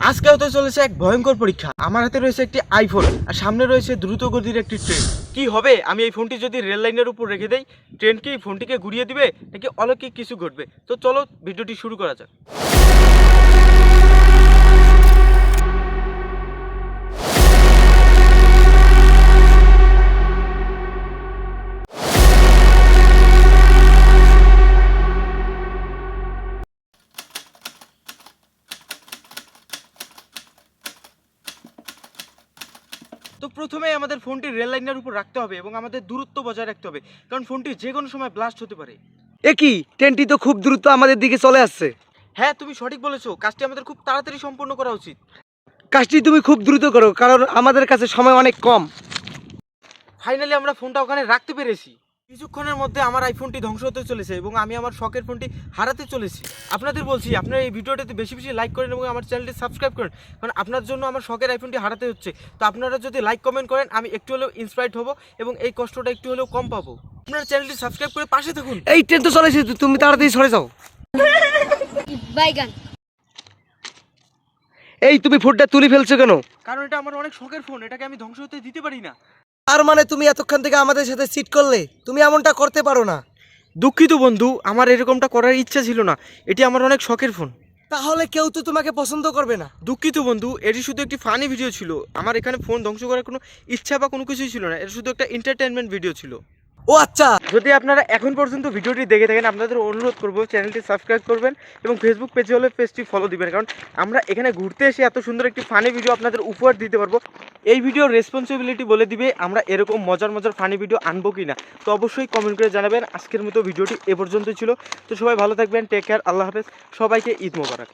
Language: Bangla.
আজকে হতে চলেছে এক ভয়ঙ্কর পরীক্ষা। আমার হাতে রয়েছে একটি আইফোন আর সামনে রয়েছে দ্রুত গতির একটি ট্রেন। কি হবে আমি এই ফোনটি যদি রেল লাইনের উপর রেখে দেই? ট্রেন কি ফোনটিকে ঘুরিয়ে দিবে নাকি অলৌকিক কিছু ঘটবে? তো চলো ভিডিওটি শুরু করা যাক। তো প্রথমে আমাদের ফোনটি রেল লাইনের উপর রাখতে হবে এবং আমাদের দূরত্ব বজায় রাখতে হবে, কারণ ফোনটি যে কোনো সময় ব্লাস্ট হতে পারে। একই ট্রেনটি তো খুব দ্রুত আমাদের দিকে চলে আসছে। হ্যাঁ, তুমি সঠিক বলেছো, কাজটি আমাদের খুব তাড়াতাড়ি সম্পন্ন করা উচিত। কাজটি তুমি খুব দ্রুত করো, কারণ আমাদের কাছে সময় অনেক কম। ফাইনালি আমরা ফোনটা ওখানে রাখতে পেরেছি। কিছুক্ষণের মধ্যে আমার আইফোনটি ধ্বংস হতে চলেছে এবং আমি আমার শখের ফোনটি হারাতে চলেছি। আপনাদের বলছি, আপনারা এই ভিডিওটাতে বেশি বেশি লাইক করেন এবং আমার চ্যানেলটি সাবস্ক্রাইব করেন, কারণ আপনার জন্য আমার শখের আইফোনটি হারাতে হচ্ছে। তো আপনারা যদি লাইক কমেন্ট করেন আমি একটু হলেও ইন্সপায়ার্ড হব এবং এই কষ্টটা একটু হলেও কম পাবো। আপনারা চ্যানেলটি সাবস্ক্রাইব করে পাশে থাকুন। এই ট্রেন তো চলে এসেছে, তুমি তাড়াতাড়ি সরে যাও। বাইগান। এই তুমি ফোনটা তুলে ফেলছো কেন? কারণ এটা আমার অনেক শখের ফোন, এটাকে আমি ধ্বংস হতে দিতে পারি না। তার মানে তুমি এতক্ষণ থেকে আমাদের সাথে চিট করলে? তুমি এমনটা করতে পারো না। দুঃখিত বন্ধু, আমার এরকমটা করার ইচ্ছা ছিল না। এটি আমার অনেক শখের ফোন। তাহলে কেউ তো তোমাকে পছন্দ করবে না। দুঃখিত বন্ধু, এটি শুধু একটি ফানি ভিডিও ছিল। আমার এখানে ফোন ধ্বংস করার কোনো ইচ্ছা বা কোনো কিছুই ছিল না। এটা শুধু একটা এন্টারটেনমেন্ট ভিডিও ছিল। ও আচ্ছা, যদি আপনারা এখন পর্যন্ত ভিডিওটি দেখে থাকেন, আপনাদের অনুরোধ করবো চ্যানেলটি সাবস্ক্রাইব করবেন এবং ফেসবুক পেজে হলে পেজটি ফলো দিবেন, কারণ আমরা এখানে ঘুরতে এসে এত সুন্দর একটি ফানি ভিডিও আপনাদের উপহার দিতে পারবো। এই ভিডিওর রেসপন্সিবিলিটি বলে দিবে আমরা এরকম মজার মজার ফানি ভিডিও আনবো কি না। তো অবশ্যই কমেন্ট করে জানাবেন। আজকের মতো ভিডিওটি এ পর্যন্ত ছিল। তো সবাই ভালো থাকবেন, টেক কেয়ার, আল্লাহ হাফেজ, সবাইকে ঈদ মোবারক।